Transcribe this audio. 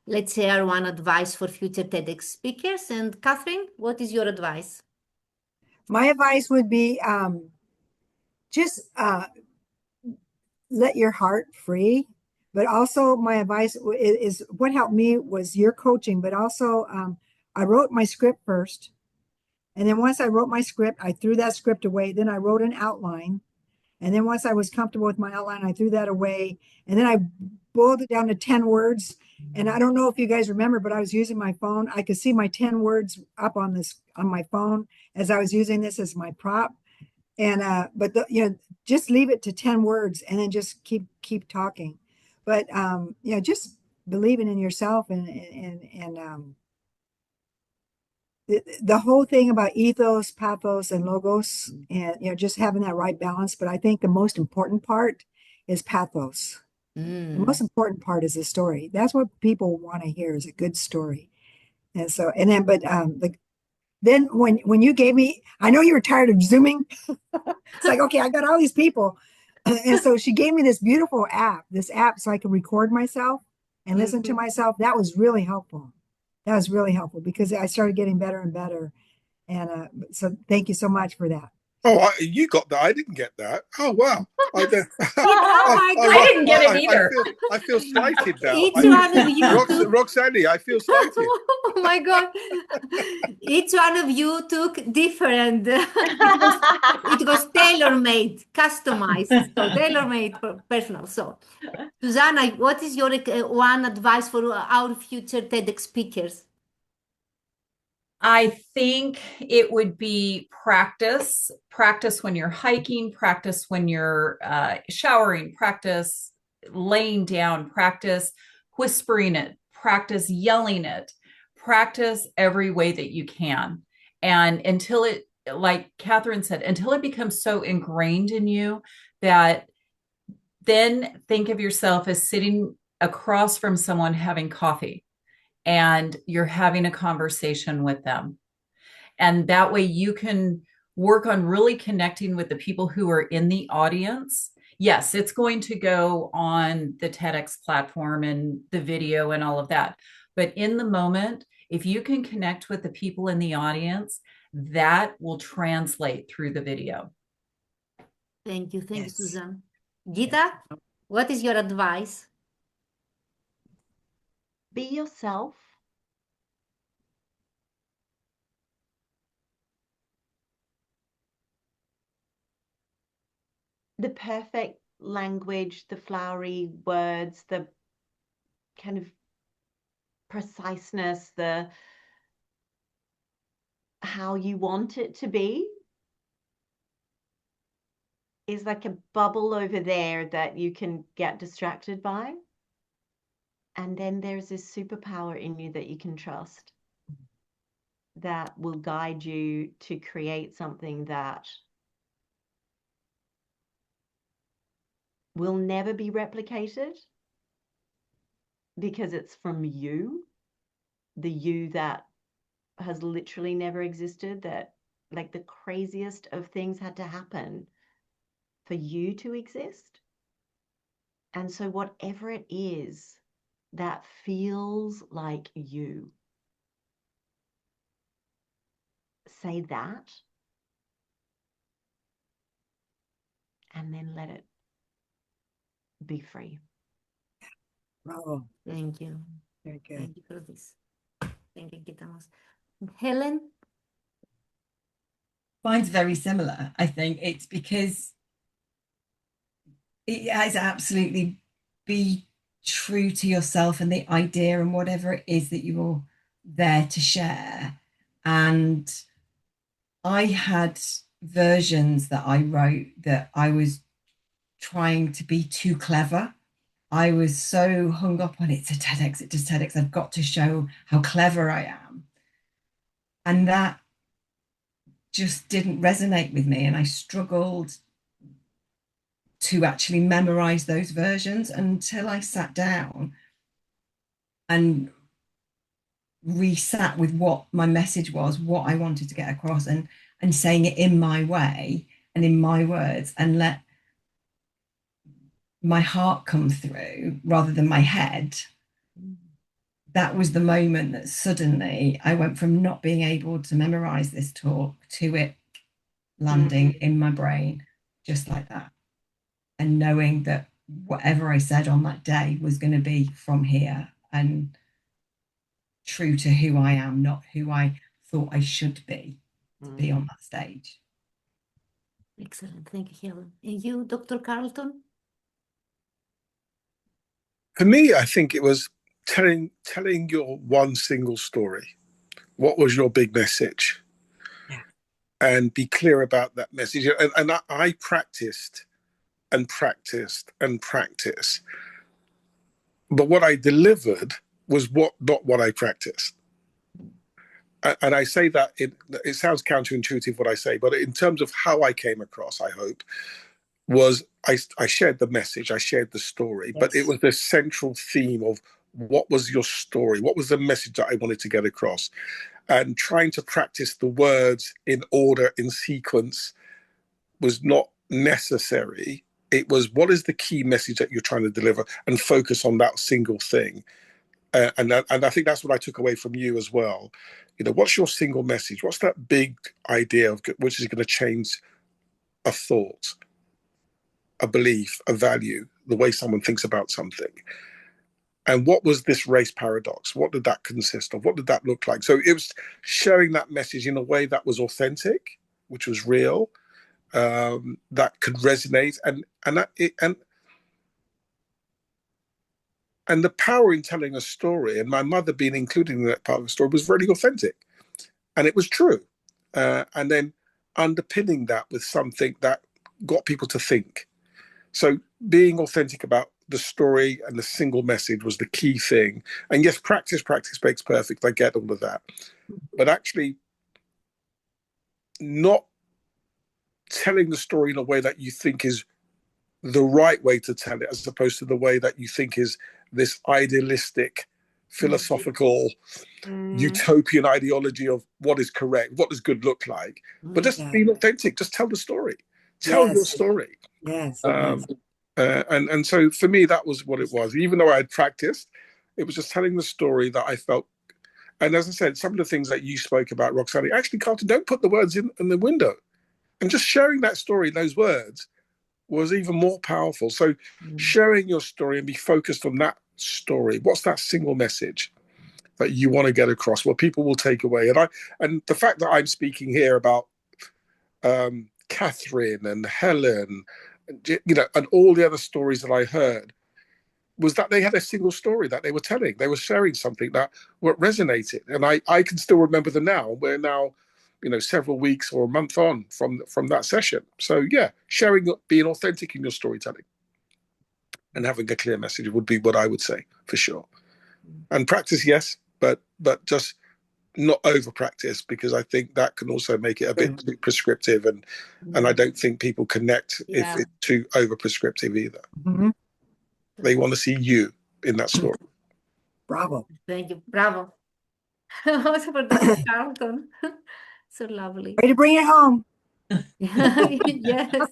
let's share one advice for future TEDx speakers. And Kathryn, what is your advice? My advice would be just let your heart free. But also, my advice is what helped me was your coaching, but also I wrote my script first. And then once I wrote my script, I threw that script away. Then I wrote an outline. And then once I was comfortable with my outline, I threw that away. And then I boiled it down to 10 words. And I don't know if you guys remember, but I was using my phone. I could see my 10 words up on my phone as I was using this as my prop. And just leave it to 10 words and then just keep talking. But just believing in yourself and the whole thing about ethos, pathos, and logos, and just having that right balance. But I think the most important part is pathos. The most important part is the story. That's what people want to hear, is a good story. And so, and then, but then when you gave me, I know you were tired of Zooming. It's like, okay, I got all these people. And so she gave me this beautiful this app so I could record myself and listen to myself. That was really helpful. That was really helpful because I started getting better and better. And so thank you so much for that. Oh, you got that. I didn't get that. Oh, wow. I didn't get it either. I feel slighted now. Each one of you Roxanne, I feel slighted. Oh my God. Each one of you took different. It was tailor-made, customized, so tailor-made, personal. So, Susanna, what is your one advice for our future TEDx speakers? I think it would be practice when you're hiking, practice when you're showering, practice laying down, practice whispering it, practice yelling it, practice every way that you can. And until it, like Kathryn said, until it becomes so ingrained in you that then think of yourself as sitting across from someone having coffee and you're having a conversation with them. And that way you can work on really connecting with the people who are in the audience. Yes, it's going to go on the TEDx platform and the video and all of that. But in the moment, if you can connect with the people in the audience, that will translate through the video. Thank you. Thank you, Susan. Gita, what is your advice? Be yourself. The perfect language, the flowery words, the kind of preciseness, the how you want it to be is like a bubble over there that you can get distracted by. And then there's this superpower in you that you can trust that will guide you to create something that will never be replicated because it's from you, the you that has literally never existed, that like the craziest of things had to happen for you to exist. And so whatever it is that feels like you, say that and then let it be free. Bravo. Thank you. Very good. Thank you for this. Thank you, Gita. Helen? Mine's very similar. I think it's because it has absolutely be true to yourself and the idea and whatever it is that you're there to share. And I had versions that I wrote that I was trying to be too clever. I was so hung up on it's a TEDx, it does TEDx. I've got to show how clever I am. And that just didn't resonate with me. And I struggled to actually memorize those versions until I sat down and resat with what my message was, what I wanted to get across, and saying it in my way and in my words, and let my heart come through rather than my head. that was the moment that suddenly I went from not being able to memorize this talk to it landing in my brain just like that. And knowing that whatever I said on that day was going to be from here and true to who I am, not who I thought I should be to be on that stage. Excellent. Thank you, Helen. And you, Dr. Carlton? For me, I think it was telling your one single story. What was your big message? Yeah. And be clear about that message. And I practiced and practiced and practiced. But what I delivered was not what I practiced. And I say that it sounds counterintuitive what I say, but in terms of how I came across, I hope, was I shared the message, I shared the story, but it was the central theme of what was your story? What was the message that I wanted to get across? And trying to practice the words in order, in sequence, was not necessary. It was, what is the key message that you're trying to deliver, and focus on that single thing. And I think that's what I took away from you as well. You know, what's your single message? What's that big idea of which is going to change a thought, a belief, a value, the way someone thinks about something? And what was this race paradox? What did that consist of? What did that look like? So it was sharing that message in a way that was authentic, which was real, that could resonate, and the power in telling a story, and my mother being included in that part of the story, was very authentic, and it was true. And then underpinning that with something that got people to think. So being authentic about the story and the single message was the key thing. And yes, practice makes perfect. I get all of that. But actually not telling the story in a way that you think is the right way to tell it, as opposed to the way that you think is this idealistic, philosophical, utopian ideology of what is correct, what does good look like. But just being authentic, just tell the story. Tell your story. Yes. And so for me, that was what it was. Even though I had practiced, it was just telling the story that I felt. And as I said, some of the things that you spoke about, Roxanne, actually, Carlton, don't put the words in the window. And just sharing that story, those words, was even more powerful. So sharing your story and be focused on that story. What's that single message that you want to get across, what people will take away? And the fact that I'm speaking here about Kathryn and Helen, you know, and all the other stories that I heard, was that they had a single story that they were telling. They were sharing something that resonated. And I can still remember them now. We're now, you know, several weeks or a month on from that session. So yeah, sharing, being authentic in your storytelling and having a clear message would be what I would say, for sure. And practice, yes, but just not over practice, because I think that can also make it a bit too prescriptive, and I don't think people connect if it's too over prescriptive either. They want to see you in that story. Bravo. Thank you. Bravo. Also for Dr. Carlton. So lovely. Way to bring it home. Yes.